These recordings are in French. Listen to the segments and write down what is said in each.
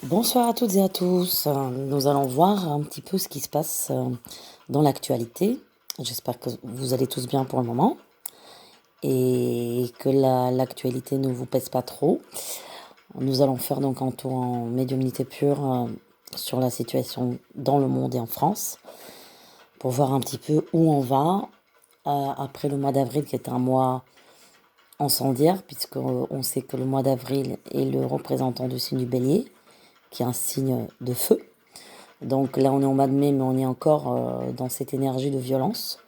Bonsoir à toutes et à tous. Nous allons voir un petit peu ce qui se passe dans l'actualité. J'espère que vous allez tous bien pour le moment et que l'actualité ne vous pèse pas trop. Nous allons faire donc un tour en médiumnité pure sur la situation dans le monde et en France pour voir un petit peu où on va après le mois d'avril qui est un mois incendiaire puisqu'on sait que le mois d'avril est le représentant du signe du bélier qui est un signe de feu. Donc là, on est au mois de mai, mais on est encore dans cette énergie de violence,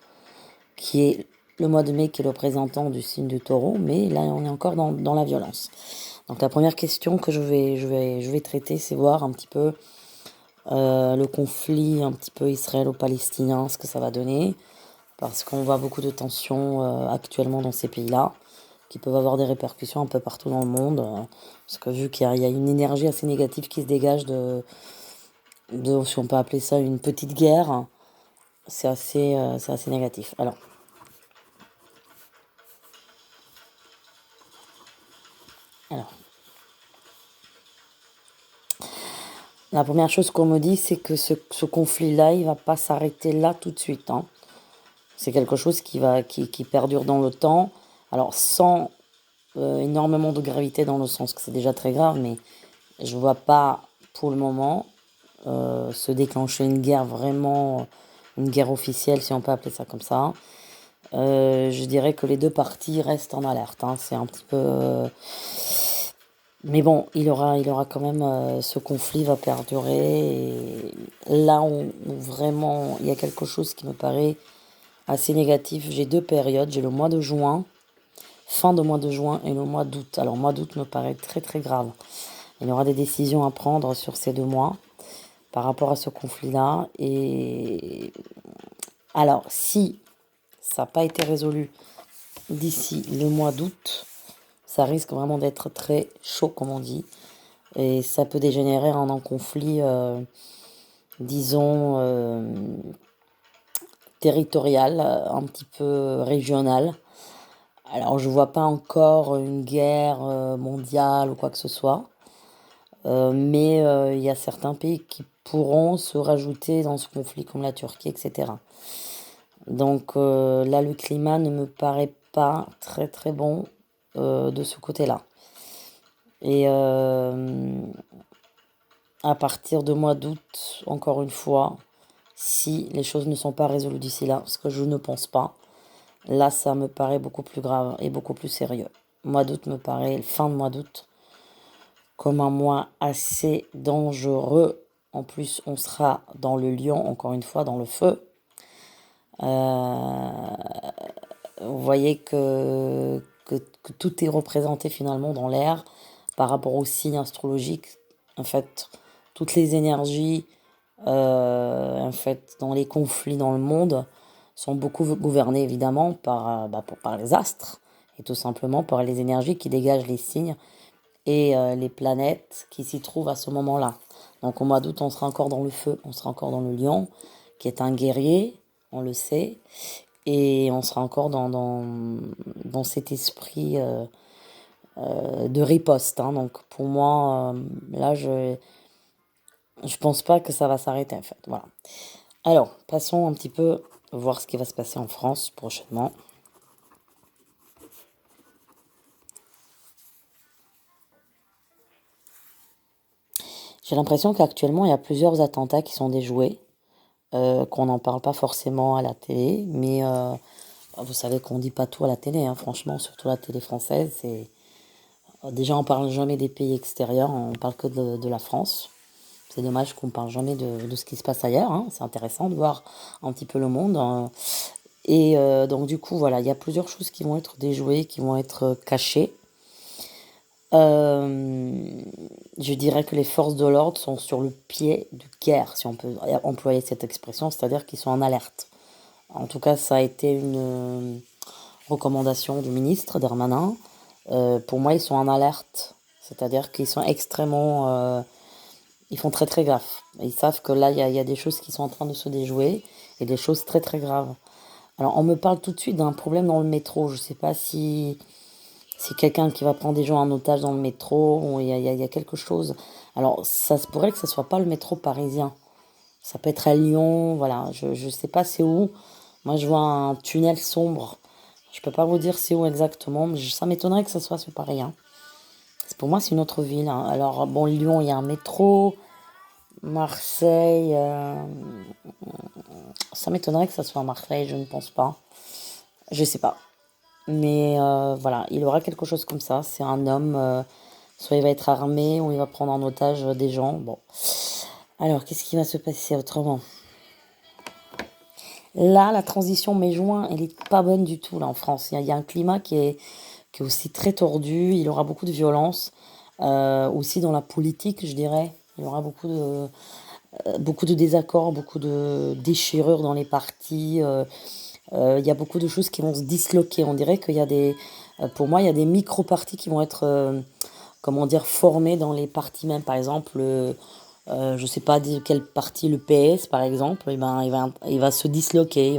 qui est le mois de mai qui est le représentant du signe du taureau, mais là, on est encore dans la violence. Donc la première question que je vais traiter, c'est voir un petit peu le conflit un petit peu israélo-palestinien, ce que ça va donner, parce qu'on voit beaucoup de tensions actuellement dans ces pays-là, qui peuvent avoir des répercussions un peu partout dans le monde, parce que vu qu'il y a une énergie assez négative qui se dégage si on peut appeler ça une petite guerre, c'est assez négatif. Alors, la première chose qu'on me dit, c'est que ce conflit-là, il va pas s'arrêter là tout de suite, hein. C'est quelque chose qui perdure dans le temps. Alors, sans énormément de gravité dans le sens que c'est déjà très grave, mais je vois pas pour le moment se déclencher une guerre vraiment, une guerre officielle, si on peut appeler ça comme ça. Je dirais que les deux parties restent en alerte, hein. C'est un petit peu. Mais bon, il aura quand même. Ce conflit va perdurer. Et là, où vraiment, il y a quelque chose qui me paraît assez négatif. J'ai deux périodes. J'ai le mois de juin, fin de mois de juin, et le mois d'août. Alors, le mois d'août me paraît très très grave. Il y aura des décisions à prendre sur ces 2 mois par rapport à ce conflit-là. Et alors, si ça n'a pas été résolu d'ici le mois d'août, ça risque vraiment d'être très chaud, comme on dit. Et ça peut dégénérer en un conflit, disons, territorial, un petit peu régional. Alors, je vois pas encore une guerre mondiale ou quoi que ce soit. Mais il y a certains pays qui pourront se rajouter dans ce conflit, comme la Turquie, etc. Donc là, le climat ne me paraît pas très très bon de ce côté-là. Et à partir de mois d'août, encore une fois, si les choses ne sont pas résolues d'ici là, ce que je ne pense pas, là, ça me paraît beaucoup plus grave et beaucoup plus sérieux. Mois d'août me paraît, fin de mois d'août, comme un mois assez dangereux. En plus, on sera dans le lion, encore une fois, dans le feu. Euh, vous voyez que tout est représenté finalement dans l'air par rapport aux signes astrologiques. En fait, toutes les énergies, en fait, dans les conflits dans le monde, sont beaucoup gouvernées évidemment par les astres et tout simplement par les énergies qui dégagent les signes et les planètes qui s'y trouvent à ce moment-là. Donc au mois d'août, on sera encore dans le feu, on sera encore dans le lion, qui est un guerrier, on le sait, et on sera encore dans cet esprit de riposte, hein. Donc pour moi, là, je pense pas que ça va s'arrêter en fait. Voilà. Alors, passons un petit peu voir ce qui va se passer en France prochainement. J'ai l'impression qu'actuellement, il y a plusieurs attentats qui sont déjoués, qu'on n'en parle pas forcément à la télé, mais vous savez qu'on dit pas tout à la télé, hein, franchement, surtout la télé française. Déjà, on parle jamais des pays extérieurs, on parle que de la France. C'est dommage qu'on parle jamais de ce qui se passe ailleurs, hein. C'est intéressant de voir un petit peu le monde, hein. Et donc du coup, voilà, il y a plusieurs choses qui vont être déjouées, qui vont être cachées. Euh, je dirais que les forces de l'ordre sont sur le pied de guerre, si on peut employer cette expression, c'est-à-dire qu'ils sont en alerte. En tout cas, ça a été une recommandation du ministre Darmanin. Pour moi, ils sont en alerte, c'est-à-dire qu'ils sont extrêmement ils font très très gaffe. Ils savent que là, il y a des choses qui sont en train de se déjouer et des choses très très graves. Alors, on me parle tout de suite d'un problème dans le métro. Je ne sais pas si quelqu'un qui va prendre des gens en otage dans le métro, ou il y a quelque chose. Alors, ça se pourrait que ce soit pas le métro parisien. Ça peut être à Lyon, voilà. Je sais pas c'est où. Moi, je vois un tunnel sombre. Je peux pas vous dire c'est où exactement, mais ça m'étonnerait que ce soit sur Paris, hein. Pour moi, c'est une autre ville, hein. Alors, bon, Lyon, il y a un métro. Marseille, ça m'étonnerait que ça soit à Marseille, je ne pense pas. Je sais pas. Mais voilà, il aura quelque chose comme ça. C'est un homme, soit il va être armé ou il va prendre en otage des gens. Bon. Alors, qu'est-ce qui va se passer autrement? Là, la transition mai-juin, elle est pas bonne du tout là en France. Il y a un climat qui est aussi très tordu. Il aura beaucoup de violence. Aussi dans la politique, je dirais. Il y aura beaucoup de désaccords, beaucoup de déchirures dans les partis. Il y a beaucoup de choses qui vont se disloquer. On dirait qu'il y a pour moi, il y a des micro-partis qui vont être, comment dire, formés dans les partis même. Par exemple, je sais pas de quel parti, le PS par exemple, eh ben, il va se disloquer.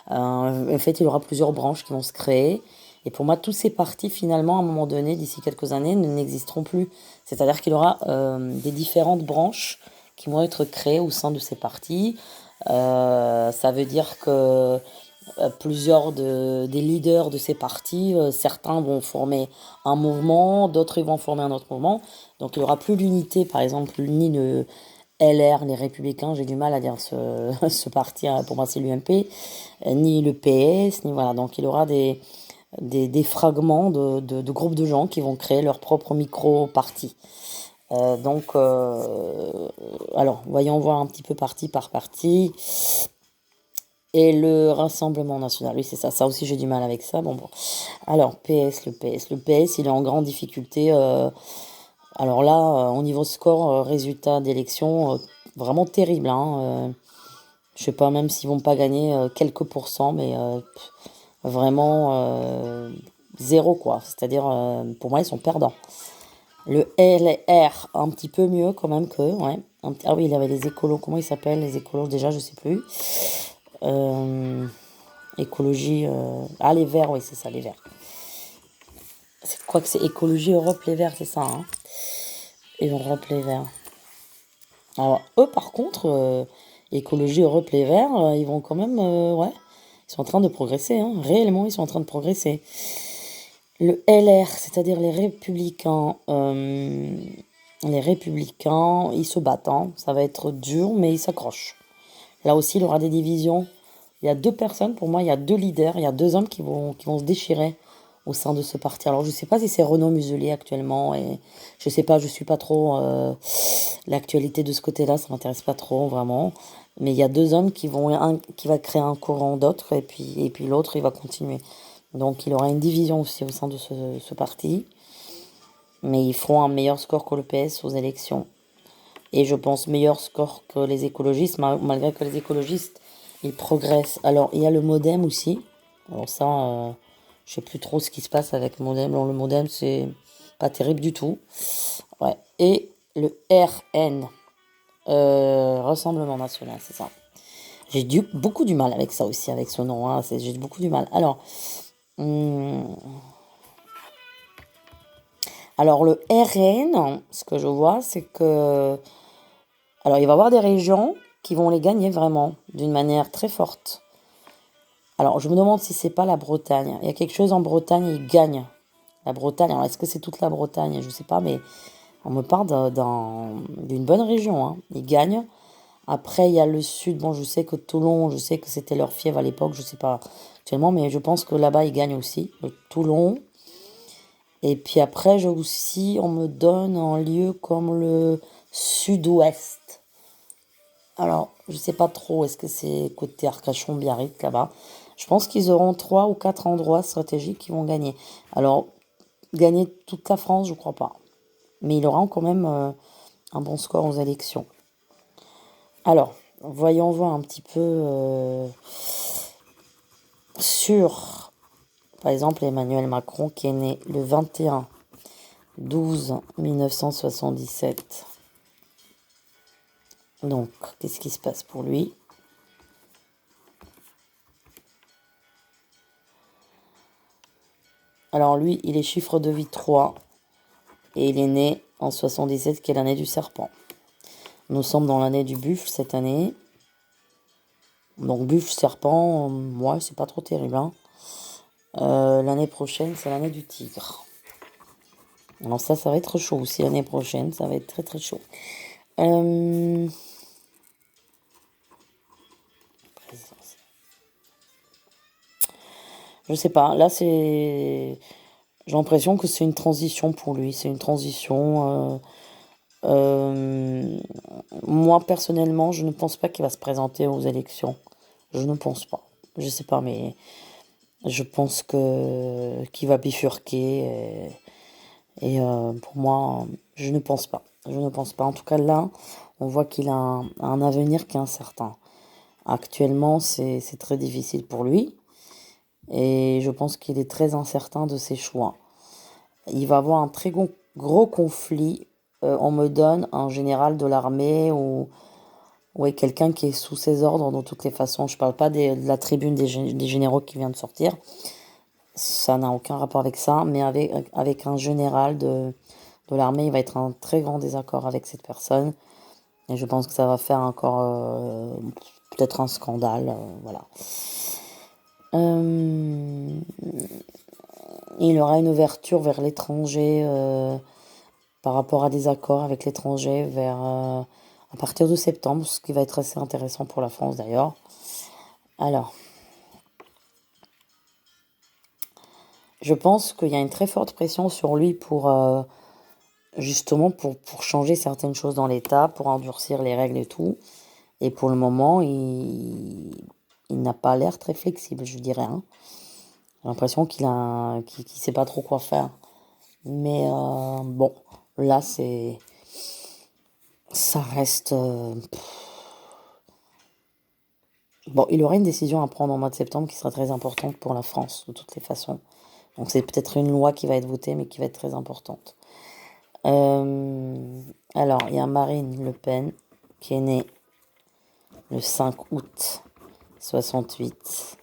En fait, il y aura plusieurs branches qui vont se créer. Et pour moi, tous ces partis, finalement, à un moment donné, d'ici quelques années, n'existeront plus. C'est-à-dire qu'il y aura des différentes branches qui vont être créées au sein de ces partis. Ça veut dire que plusieurs des leaders de ces partis, certains vont former un mouvement, d'autres ils vont former un autre mouvement. Donc il n'y aura plus l'unité, par exemple, ni le LR, les Républicains, j'ai du mal à dire ce parti, hein, pour moi c'est l'UMP, ni le PS, ni voilà. Donc il y aura des fragments de groupes de gens qui vont créer leur propre micro-parti. Alors, voyons voir un petit peu parti par parti. Et le Rassemblement national, oui, c'est ça. Ça aussi, j'ai du mal avec ça. Bon. Alors, le PS, il est en grande difficulté. Alors là, au niveau score, résultat d'élection, vraiment terrible, hein. Je sais pas même s'ils vont pas gagner quelques pourcents, mais vraiment zéro, quoi. C'est-à-dire, pour moi, ils sont perdants. Le LR, un petit peu mieux quand même que, ouais. Ah oui, il avait les écolos. Comment ils s'appellent, les écolos, déjà, je sais plus. Euh, Écologie. Ah, les Verts, oui, c'est ça, les Verts. C'est quoi que c'est Écologie Europe Les Verts, c'est ça, hein? Et Europe Les Verts. Alors, eux, par contre, Écologie Europe Les Verts, ils vont quand même. Ouais, ils sont en train de progresser, hein. Réellement, ils sont en train de progresser. Le LR, c'est-à-dire les républicains, ils se battent, hein. Ça va être dur, mais ils s'accrochent. Là aussi, il y aura des divisions. Il y a deux personnes, pour moi, il y a deux leaders, il y a deux hommes qui vont se déchirer au sein de ce parti. Alors, je ne sais pas si c'est Renaud Muselier actuellement, et je ne sais pas, je ne suis pas trop l'actualité de ce côté-là, ça m'intéresse pas trop, vraiment. Mais il y a deux hommes qui va créer un courant d'autres, et puis l'autre, il va continuer. Donc, il y aura une division aussi au sein de ce parti, mais ils feront un meilleur score que le PS aux élections. Et je pense meilleur score que les écologistes, malgré que les écologistes, ils progressent. Alors, il y a le Modem aussi. Alors ça, je sais plus trop ce qui se passe avec le Modem. Alors, le Modem, c'est pas terrible du tout. Ouais. Et le RN, Rassemblement National, c'est ça. Beaucoup du mal avec ça aussi, avec ce nom, hein. J'ai beaucoup du mal. Hum, alors le RN, ce que je vois, c'est que alors, il va y avoir des régions qui vont les gagner vraiment, d'une manière très forte. Alors, je me demande si c'est pas la Bretagne. Il y a quelque chose en Bretagne, ils gagnent. La Bretagne, alors est-ce que c'est toute la Bretagne? Je sais pas, mais on me parle d'une bonne région, hein. Ils gagnent. Après, il y a le sud. Bon, je sais que Toulon, je sais que c'était leur fief à l'époque, je sais pas actuellement, mais je pense que là-bas, ils gagnent aussi. Le Toulon. Et puis après, aussi, on me donne un lieu comme le sud-ouest. Alors, je sais pas trop, est-ce que c'est côté Arcachon, Biarritz, là-bas. Je pense qu'ils auront 3 ou 4 endroits stratégiques qui vont gagner. Alors, gagner toute la France, je crois pas. Mais il aura quand même un bon score aux élections. Alors, voyons voir un petit peu sur, par exemple, Emmanuel Macron, qui est né le 21/12/1977. Donc, qu'est-ce qui se passe pour lui? Alors lui, il est chiffre de vie 3 et il est né en 77, qui est l'année du serpent. Nous sommes dans l'année du buffle cette année. Donc buffle, serpent, moi, c'est pas trop terrible. Hein. L'année prochaine, c'est l'année du tigre. Alors ça va être chaud aussi l'année prochaine. Ça va être très très chaud. Je sais pas. Là, j'ai l'impression que c'est une transition pour lui. C'est une transition. Moi, personnellement, je ne pense pas qu'il va se présenter aux élections. Je ne pense pas. Je sais pas, mais je pense qu'il va bifurquer. Et pour moi, je ne pense pas. Je ne pense pas. En tout cas, là, on voit qu'il a un avenir qui est incertain. Actuellement, c'est très difficile pour lui. Et je pense qu'il est très incertain de ses choix. Il va avoir un très gros conflit. On me donne un général de l'armée ou ouais, quelqu'un qui est sous ses ordres de toutes les façons. Je parle pas de la tribune des généraux qui vient de sortir. Ça n'a aucun rapport avec ça. Mais avec un général de l'armée, il va être un très grand désaccord avec cette personne. Et je pense que ça va faire encore peut-être un scandale. Voilà. Il aura une ouverture vers l'étranger par rapport à des accords avec l'étranger à partir de septembre, ce qui va être assez intéressant pour la France d'ailleurs. Alors, je pense qu'il y a une très forte pression sur lui pour justement pour changer certaines choses dans l'État, pour endurcir les règles et tout. Et pour le moment, il n'a pas l'air très flexible, je dirais. Hein. J'ai l'impression qu'il sait pas trop quoi faire. Mais bon, là, ça reste. Bon, il aura une décision à prendre en mois de septembre qui sera très importante pour la France, de toutes les façons. Donc c'est peut-être une loi qui va être votée, mais qui va être très importante. Alors, il y a Marine Le Pen qui est née le 5 août 68.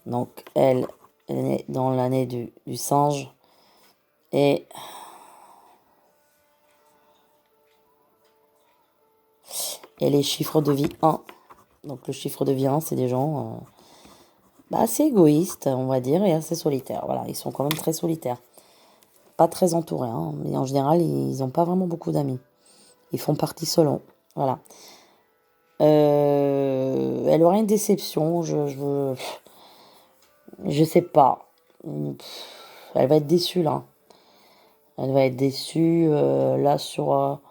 Donc, elle est née dans l'année du singe. Et les chiffres de vie 1. Donc, le chiffre de vie 1, c'est des gens assez égoïstes, on va dire, et assez solitaires. Voilà, ils sont quand même très solitaires. Pas très entourés, hein, mais en général, ils n'ont pas vraiment beaucoup d'amis. Ils font partie solo. Voilà. Elle aura une déception. Je sais pas. Elle va être déçue là. Elle va être déçue là sur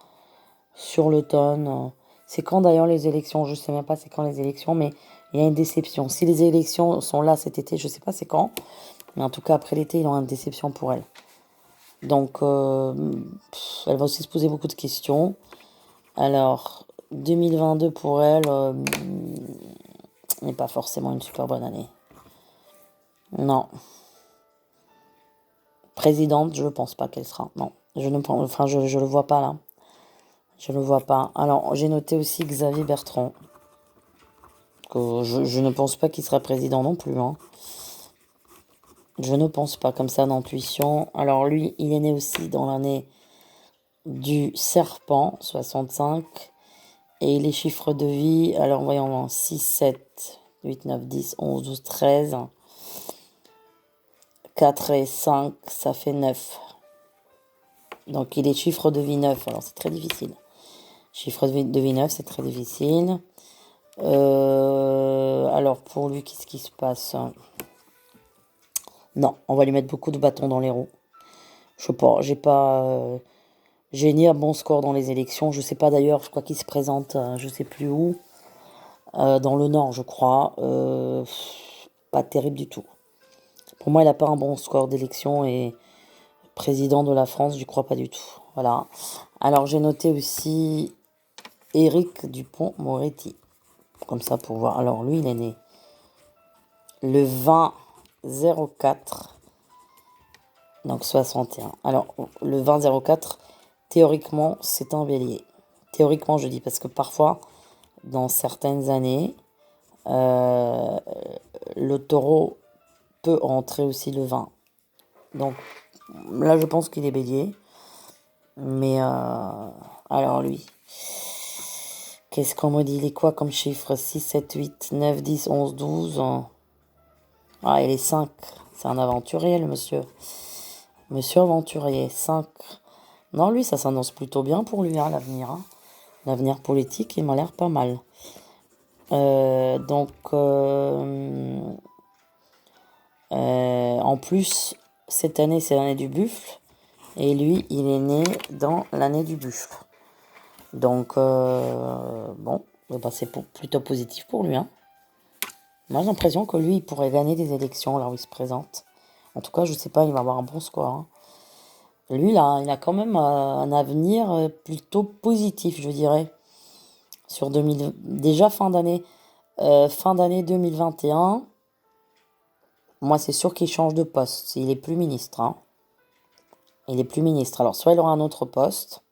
l'automne. C'est quand d'ailleurs les élections? Je sais même pas c'est quand les élections, mais il y a une déception. Si les élections sont là cet été, je sais pas c'est quand. Mais en tout cas après l'été, il y aura une déception pour elle. Donc elle va aussi se poser beaucoup de questions. Alors 2022 pour elle n'est pas forcément une super bonne année. Non. Présidente, je ne pense pas qu'elle sera. Non. Je ne pense, enfin, je le vois pas là. Je le vois pas. Alors, j'ai noté aussi Xavier Bertrand. Que je ne pense pas qu'il sera président non plus. Hein. Je ne pense pas comme ça d'intuition. Alors, lui, il est né aussi dans l'année du serpent, 65. Et les chiffres de vie, alors voyons, 6, 7, 8, 9, 10, 11, 12, 13. 4 et 5, ça fait 9. Donc il est chiffre de vie 9, alors c'est très difficile. Chiffre de vie 9, c'est très difficile. Alors pour lui, qu'est-ce qui se passe? Non, on va lui mettre beaucoup de bâtons dans les roues. Je sais pas, j'ai ni un bon score dans les élections. Je sais pas d'ailleurs, je crois qu'il se présente, je sais plus où. Dans le Nord, je crois. Pas terrible du tout. Pour moi, il n'a pas un bon score d'élection et président de la France, j'y crois pas du tout. Voilà. Alors j'ai noté aussi Éric Dupond-Moretti. Comme ça pour voir. Alors lui, il est né le 20-04. Donc 61. Alors le 20-04, théoriquement, c'est un bélier. Théoriquement, je dis, parce que parfois, dans certaines années, le taureau peut rentrer aussi le 20. Donc là, je pense qu'il est bélier. Mais alors lui, qu'est-ce qu'on me dit? Il est quoi comme chiffre? 6, 7, 8, 9, 10, 11, 12. Ah, il est 5. C'est un aventurier, le monsieur. Monsieur aventurier, 5. Non, lui, ça s'annonce plutôt bien pour lui, hein, l'avenir. Hein. L'avenir politique, il m'a l'air pas mal. Donc, en plus, cette année, c'est l'année du buffle. Et lui, il est né dans l'année du buffle. Donc, bon, bah, c'est plutôt positif pour lui. Hein. Moi, j'ai l'impression que lui, il pourrait gagner des élections là où il se présente. En tout cas, je sais pas, il va avoir un bon score. Hein. Lui, là, il a quand même un avenir plutôt positif, je dirais. Sur 2000, déjà fin d'année 2021, moi, c'est sûr qu'il change de poste. Il est plus ministre. Hein. Il est plus ministre. Alors, soit il aura un autre poste,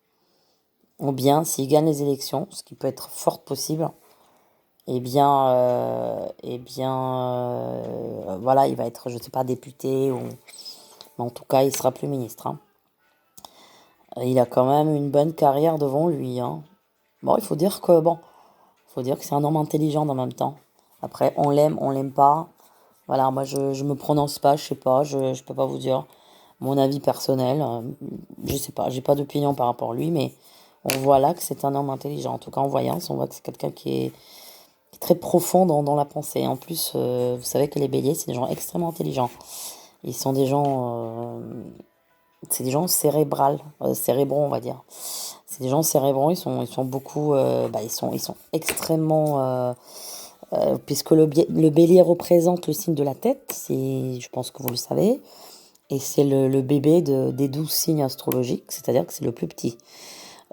ou bien s'il gagne les élections, ce qui peut être fort possible, voilà, il va être, je sais pas, député, mais en tout cas, il sera plus ministre. Hein. Il a quand même une bonne carrière devant lui. Hein. Bon, faut dire que c'est un homme intelligent en même temps. Après, on l'aime pas. Voilà, moi je me prononce pas, je sais pas, je peux pas vous dire mon avis personnel. Je sais pas, j'ai pas d'opinion par rapport à lui, mais on voit là que c'est un homme intelligent. En tout cas, en voyance, on voit que c'est quelqu'un qui est très profond dans la pensée. En plus, vous savez que les béliers, c'est des gens extrêmement intelligents. Ils sont des gens, c'est des gens cérébraux, on va dire. C'est des gens cérébraux, ils sont beaucoup, ils sont extrêmement, puisque le bélier représente le signe de la tête, je pense que vous le savez, et c'est le bébé des 12 signes astrologiques, c'est-à-dire que c'est le plus petit.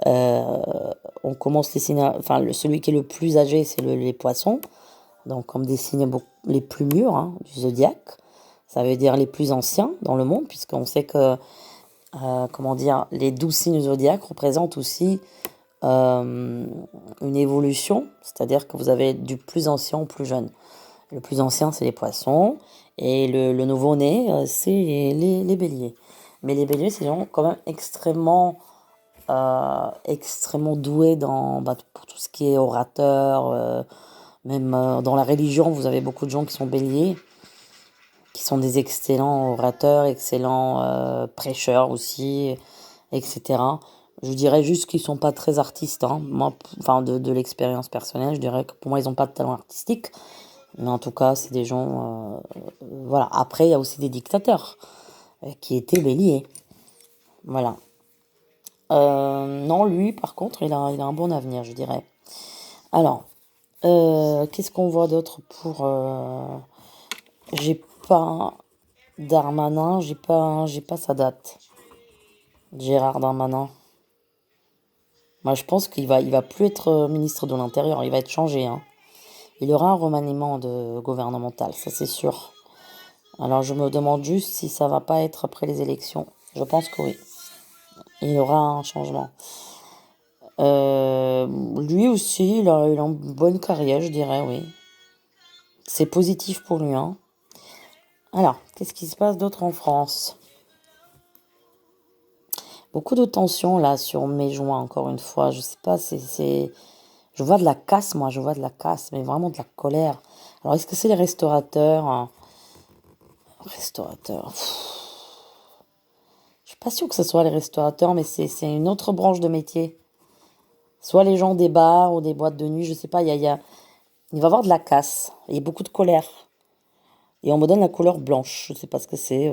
Euh, on commence les signes, enfin celui qui est le plus âgé, c'est les poissons, donc comme des signes les plus mûrs hein, du zodiaque. Ça veut dire les plus anciens dans le monde, puisqu'on sait que, comment dire, les 12 signes zodiaques représentent aussi une évolution, c'est-à-dire que vous avez du plus ancien au plus jeune. Le plus ancien, c'est les poissons, et le nouveau-né, c'est les béliers. Mais les béliers, c'est des gens quand même extrêmement doués pour tout ce qui est orateur, même dans la religion, vous avez beaucoup de gens qui sont béliers, qui sont des excellents orateurs, excellents prêcheurs aussi, etc. Je dirais juste qu'ils sont pas très artistes. Hein. Moi, enfin, de l'expérience personnelle, je dirais que pour moi, ils n'ont pas de talent artistique. Mais en tout cas, c'est des gens. Voilà. Après, il y a aussi des dictateurs qui étaient béliers. Voilà. Non, lui, par contre, il a un bon avenir, je dirais. Alors, qu'est-ce qu'on voit d'autre pour. J'ai pas Darmanin, j'ai pas sa date. Gérard Darmanin. Moi, je pense il va plus être ministre de l'Intérieur, il va être changé. Hein. Il y aura un remaniement gouvernemental, ça c'est sûr. Alors, je me demande juste si ça va pas être après les élections. Je pense que oui. Il y aura un changement. Lui aussi, il a une bonne carrière, je dirais, oui. C'est positif pour lui, hein. Alors, qu'est-ce qui se passe d'autre en France? Beaucoup de tensions là sur mes joints, encore une fois. Je sais pas, je vois de la casse, moi, je vois de la casse, mais vraiment de la colère. Alors, est-ce que c'est les restaurateurs? Hein. Restaurateurs. Je suis pas sûre que ce soit les restaurateurs, mais c'est une autre branche de métier. Soit les gens des bars ou des boîtes de nuit, je sais pas, il va y avoir de la casse. Il y a beaucoup de colère. Et on me donne la couleur blanche. Je sais pas ce que c'est.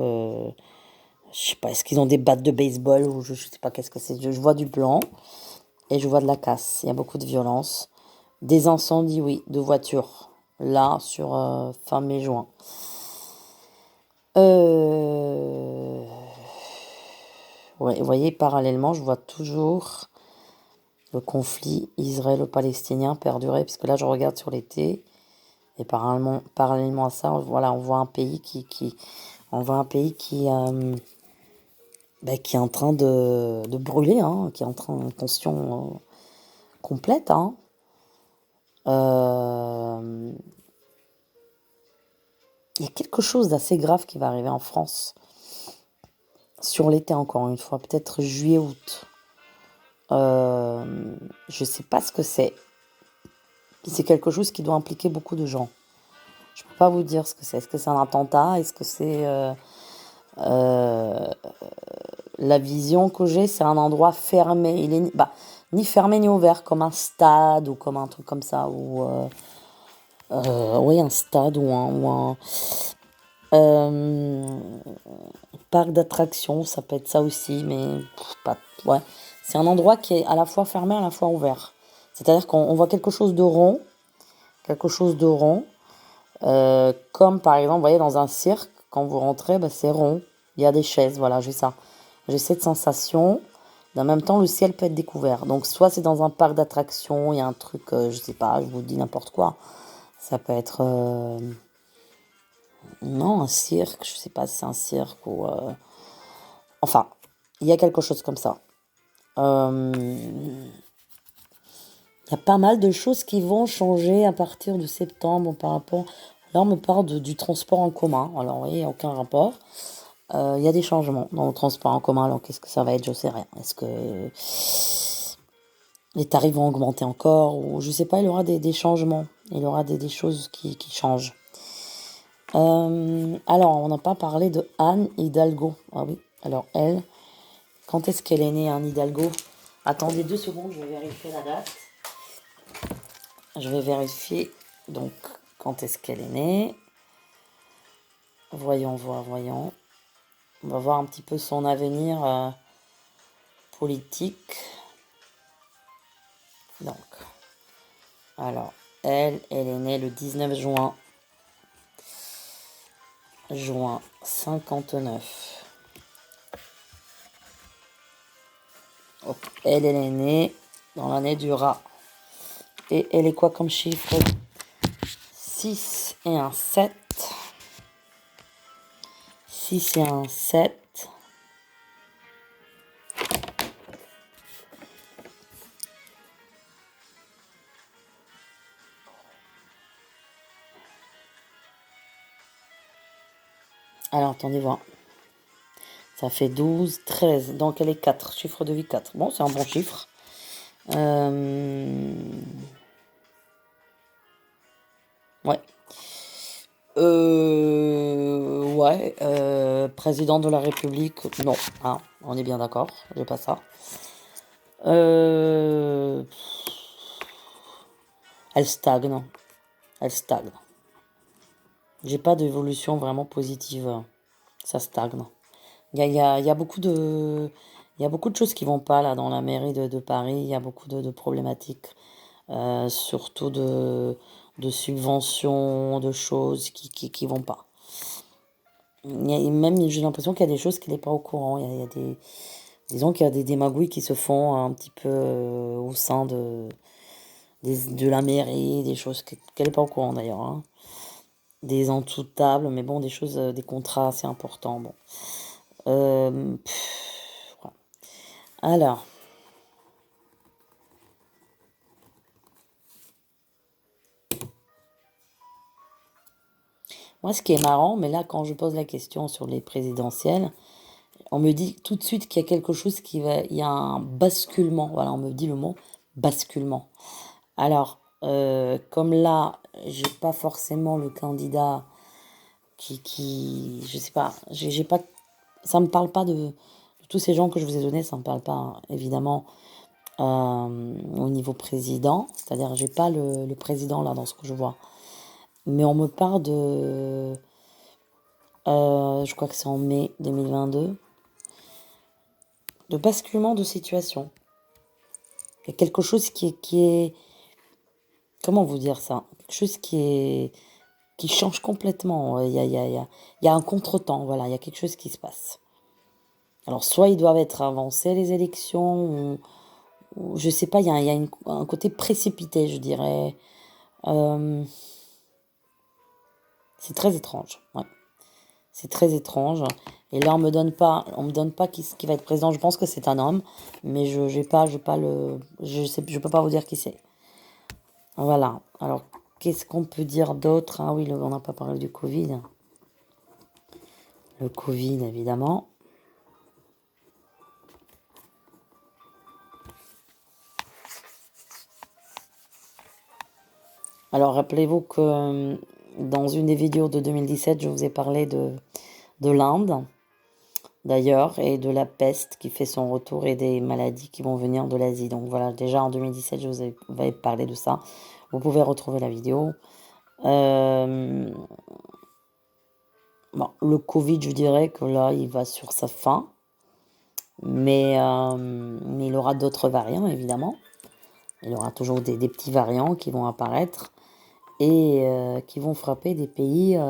Je sais pas, est-ce qu'ils ont des battes de baseball ou je sais pas qu'est-ce que c'est. Je vois du blanc et je vois de la casse. Il y a beaucoup de violence. Des incendies, oui, de voitures. Là, sur fin mai-juin. Ouais, vous voyez, parallèlement, je vois toujours le conflit israélo-palestinien perdurer, puisque là, je regarde sur l'été, et parallèlement à ça, voilà, on voit un pays qui est en train de brûler, hein, qui est en train de tension complète. Hein. Euh, Il y a quelque chose d'assez grave qui va arriver en France sur l'été encore une fois, peut-être juillet-août. Je sais pas ce que c'est. C'est quelque chose qui doit impliquer beaucoup de gens. Je peux pas vous dire ce que c'est. Est-ce que c'est un attentat? Est-ce que c'est euh, la vision que j'ai, c'est un endroit fermé. Il est ni fermé ni ouvert, comme un stade ou comme un truc comme ça. Ou oui, un stade ou un euh, parc d'attractions, ça peut être ça aussi, mais pas. Ouais, c'est un endroit qui est à la fois fermé, à la fois ouvert. C'est-à-dire qu'on voit quelque chose de rond, comme par exemple, vous voyez, dans un cirque, quand vous rentrez, bah, c'est rond. Il y a des chaises, voilà, j'ai ça. J'ai cette sensation. En même temps, le ciel peut être découvert. Donc, soit c'est dans un parc d'attractions, il y a un truc, je sais pas, je vous dis n'importe quoi. Ça peut être, non, un cirque, je sais pas si c'est un cirque ou, enfin, il y a quelque chose comme ça. Il y a pas mal de choses qui vont changer à partir de septembre par rapport. Là, on me parle du transport en commun. Alors, oui, il n'y a aucun rapport. Il y a des changements dans le transport en commun. Alors, qu'est-ce que ça va être? Je sais rien. Est-ce que les tarifs vont augmenter encore? Ou je sais pas, il y aura des changements. Il y aura des choses qui changent. Alors, on n'a pas parlé de Anne Hidalgo. Ah oui, alors elle, quand est-ce qu'elle est née, Anne Hidalgo? Attendez 2 secondes, je vais vérifier la date. Je vais vérifier donc quand est-ce qu'elle est née. Voyons. On va voir un petit peu son avenir politique. Donc, alors, elle est née le 19 juin 59. Hop, elle est née dans l'année du rat. Et elle est quoi comme chiffre? 6 et un 7. 6 et un 7. Alors, attendez voir. Ça fait 12, 13. Donc, elle est 4. Chiffre de vie 4. Bon, c'est un bon chiffre. Ouais. Ouais. Président de la République. Non. Hein, on est bien d'accord. J'ai pas ça. Euh, elle stagne. Elle stagne. J'ai pas d'évolution vraiment positive. Ça stagne. Il y a beaucoup de, il y a beaucoup de choses qui vont pas là dans la mairie de Paris. Il y a beaucoup de problématiques, surtout de subventions, de choses qui vont pas. Même j'ai l'impression qu'il y a des choses qu'il n'est pas au courant. Il y a des, disons qu'il y a des magouilles qui se font un petit peu au sein de la mairie, des choses qu'elle n'est pas au courant d'ailleurs, hein. Des en dessous de table, mais bon, des choses, des contrats assez importants. Bon. Voilà. Alors, moi, ce qui est marrant, mais là, quand je pose la question sur les présidentielles, on me dit tout de suite qu'il y a quelque chose qui va, il y a un basculement. Voilà, on me dit le mot basculement. Alors, comme là, j'ai pas forcément le candidat je sais pas, j'ai pas, ça me parle pas de tous ces gens que je vous ai donnés, ça me parle pas, hein, évidemment, au niveau président. C'est-à-dire, j'ai pas le président là dans ce que je vois. Mais on me parle je crois que c'est en mai 2022, de basculement de situation. Il y a quelque chose qui est, comment vous dire ça? Quelque chose qui change complètement. Il y a un contretemps, voilà, il y a quelque chose qui se passe. Alors, soit ils doivent être avancés, les élections, ou je sais pas, il y a un côté précipité, je dirais. Euh, c'est très étrange, ouais. C'est très étrange. Et là, on me donne pas qui va être président. Je pense que c'est un homme, mais j'ai pas je peux pas vous dire qui c'est. Voilà. Alors, qu'est-ce qu'on peut dire d'autre? Ah oui, on n'a pas parlé du Covid. Le Covid, évidemment. Alors, rappelez-vous que dans une des vidéos de 2017, je vous ai parlé de l'Inde, d'ailleurs, et de la peste qui fait son retour et des maladies qui vont venir de l'Asie. Donc voilà, déjà en 2017, je vous avais parlé de ça. Vous pouvez retrouver la vidéo. Euh, bon, le Covid, je dirais que là, il va sur sa fin. Mais il aura d'autres variants, évidemment. Il y aura toujours des petits variants qui vont apparaître et qui vont frapper des pays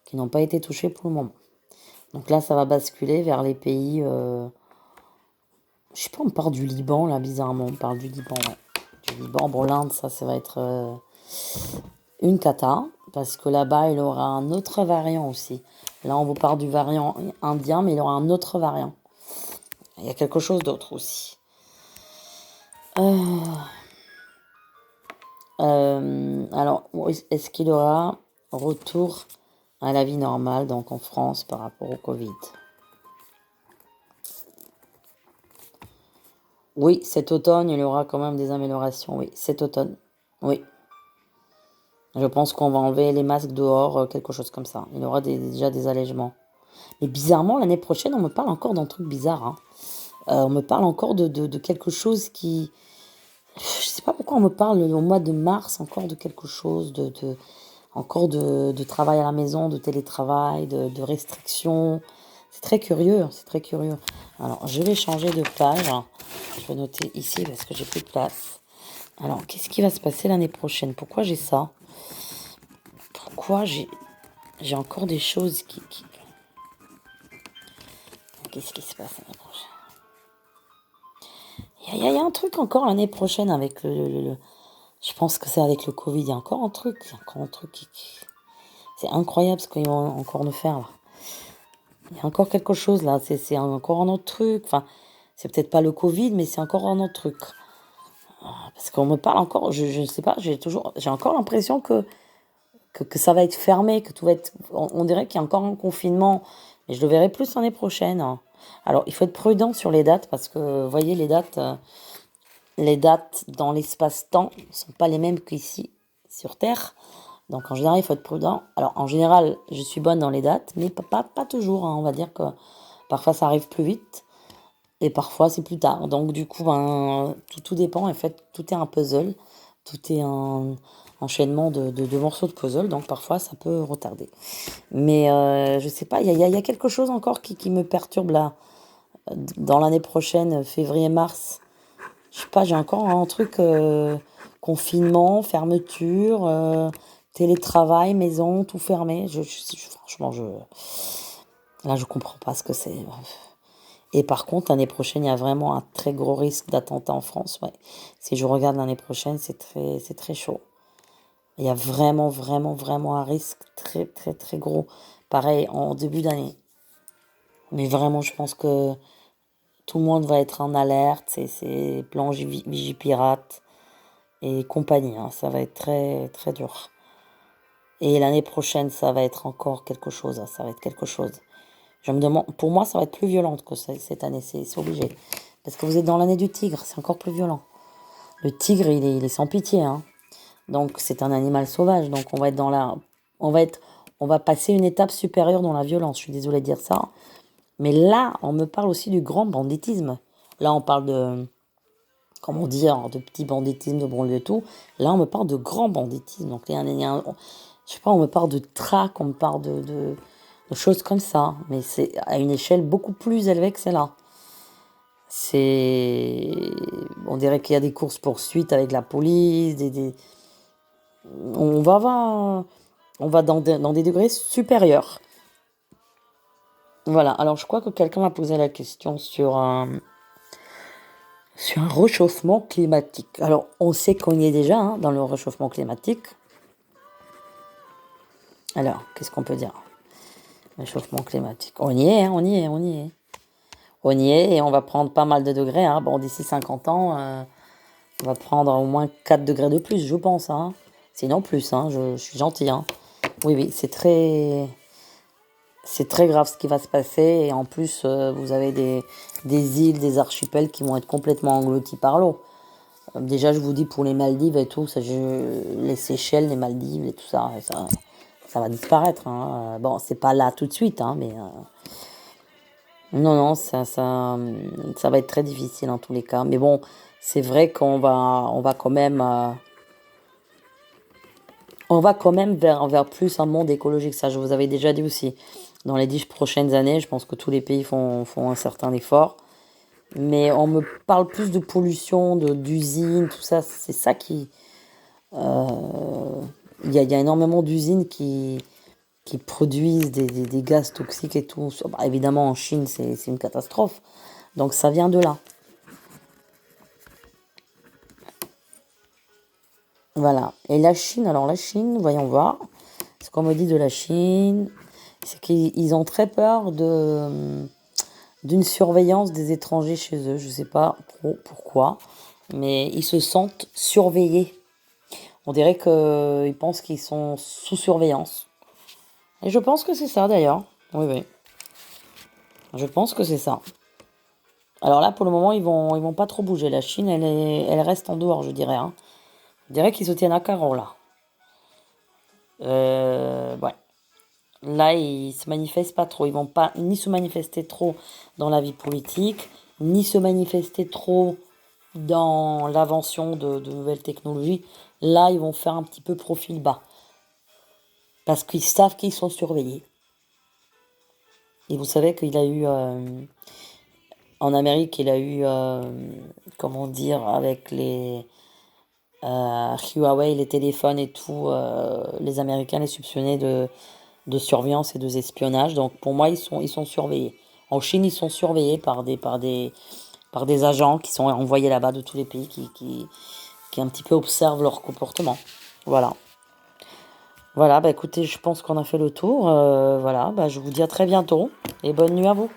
qui n'ont pas été touchés pour le moment. Donc là, ça va basculer vers les pays. Je sais pas, on parle du Liban, là, bizarrement. On parle du Liban, ouais. Du Liban. Bon, l'Inde, ça va être une cata, parce que là-bas, il aura un autre variant aussi. Là, on vous parle du variant indien, mais il aura un autre variant. Il y a quelque chose d'autre aussi. Alors, est-ce qu'il aura retour à la vie normale, donc en France, par rapport au Covid? Oui, cet automne, il y aura quand même des améliorations. Oui, cet automne. Oui. Je pense qu'on va enlever les masques dehors, quelque chose comme ça. Il y aura déjà des allègements. Mais bizarrement, l'année prochaine, on me parle encore d'un truc bizarre, hein. On me parle encore de quelque chose qui... Je sais pas pourquoi on me parle au mois de mars encore de quelque chose, encore de travail à la maison, de télétravail, de restrictions. C'est très curieux, hein, c'est très curieux. Alors, je vais changer de page. Je vais noter ici parce que j'ai plus de place. Alors, qu'est-ce qui va se passer l'année prochaine? Pourquoi j'ai ça? Pourquoi j'ai encore des choses qui... Qu'est-ce qui se passe l'année prochaine? Il y a un truc encore l'année prochaine avec je pense que c'est avec le Covid. Il y a encore un truc. Il y a encore un truc c'est incroyable ce qu'ils vont encore nous faire là. Il y a encore quelque chose là. C'est encore un autre truc. Enfin, c'est peut-être pas le Covid, mais c'est encore un autre truc. Parce qu'on me parle encore, je ne sais pas, j'ai encore l'impression que ça va être fermé, que tout va être. On dirait qu'il y a encore un confinement. Mais je le verrai plus l'année prochaine, hein. Alors, il faut être prudent sur les dates parce que, vous voyez, les dates dans l'espace-temps ne sont pas les mêmes qu'ici, sur Terre. Donc, en général, il faut être prudent. Alors, en général, je suis bonne dans les dates, mais pas toujours, hein. On va dire que parfois, ça arrive plus vite et parfois, c'est plus tard. Donc, du coup, ben, tout dépend. En fait, tout est un puzzle. Tout est un enchaînement de morceaux de puzzle. Donc, parfois, ça peut retarder. Mais je sais pas, il y a quelque chose encore qui me perturbe là. Dans l'année prochaine, février-mars. Je sais pas, j'ai encore un truc confinement, fermeture, télétravail, maison, tout fermé. Franchement, là, je comprends pas ce que c'est. Et par contre, l'année prochaine, il y a vraiment un très gros risque d'attentat en France. Ouais. Si je regarde l'année prochaine, c'est très chaud. Il y a vraiment, vraiment, vraiment un risque très, très, très gros. Pareil, en début d'année. Mais vraiment, je pense que tout le monde va être en alerte. C'est plan Vigipirate et compagnie, hein. Ça va être très, très dur. Et l'année prochaine, ça va être encore quelque chose, hein. Ça va être quelque chose. Je me demande, pour moi, ça va être plus violent que cette année. C'est obligé. Parce que vous êtes dans l'année du tigre. C'est encore plus violent. Le tigre, il est sans pitié, hein. Donc, c'est un animal sauvage. Donc, on va être dans la... On va passer une étape supérieure dans la violence. Je suis désolée de dire ça. Mais là, on me parle aussi du grand banditisme. Là, on parle de, comment dire, de petit banditisme, de banlieue et tout. Là, on me parle de grand banditisme. Donc, je sais pas, on me parle de traque, on me parle de choses comme ça. Mais c'est à une échelle beaucoup plus élevée que celle-là. On dirait qu'il y a des courses-poursuites avec la police, on va, va- on va dans des degrés supérieurs. Voilà, alors je crois que quelqu'un m'a posé la question sur un réchauffement climatique. Alors, on sait qu'on y est déjà, hein, dans le réchauffement climatique. Alors, qu'est-ce qu'on peut dire? Réchauffement climatique. On y est, hein, on y est, on y est. On y est et on va prendre pas mal de degrés, hein. Bon, d'ici 50 ans, on va prendre au moins 4 degrés de plus, je pense, hein. Sinon plus, hein, je suis gentil, hein. Oui, oui, c'est très grave ce qui va se passer. Et en plus, vous avez des îles, des archipels qui vont être complètement engloutis par l'eau. Déjà, je vous dis pour les Maldives et tout, les Seychelles, les Maldives et tout ça, ça va disparaître, hein. Bon, c'est pas là tout de suite, hein, mais non, non, ça va être très difficile en tous les cas. Mais bon, c'est vrai on va quand même vers plus un monde écologique. Ça, je vous avais déjà dit aussi. Dans les 10 prochaines années, je pense que tous les pays font un certain effort. Mais on me parle plus de pollution, d'usines, tout ça. C'est ça qui. Il y a énormément d'usines qui produisent des gaz toxiques et tout. Bah, évidemment, en Chine, c'est une catastrophe. Donc ça vient de là. Voilà. Et la Chine, alors la Chine, voyons voir. Ce qu'on me dit de la Chine, c'est qu'ils ont très peur d'une surveillance des étrangers chez eux. Je ne sais pas trop pourquoi, mais ils se sentent surveillés. On dirait qu'ils pensent qu'ils sont sous surveillance. Et je pense que c'est ça d'ailleurs. Oui, oui. Je pense que c'est ça. Alors là, pour le moment, ils vont pas trop bouger. La Chine, elle reste en dehors, je dirais, hein. Je dirais qu'ils se tiennent à carreau là. Ouais. Là, ils se manifestent pas trop. Ils vont pas ni se manifester trop dans la vie politique, ni se manifester trop dans l'invention de nouvelles technologies. Là, ils vont faire un petit peu profil bas. Parce qu'ils savent qu'ils sont surveillés. Et vous savez qu'il a eu, en Amérique, il a eu, comment dire, avec les Huawei, les téléphones et tout, les Américains les soupçonnaient de surveillance et d'espionnage. Donc pour moi, ils sont surveillés. En Chine, ils sont surveillés par des agents qui sont envoyés là-bas de tous les pays qui un petit peu observent leur comportement. Voilà. Voilà, bah écoutez, je pense qu'on a fait le tour. Voilà, bah je vous dis à très bientôt et bonne nuit à vous.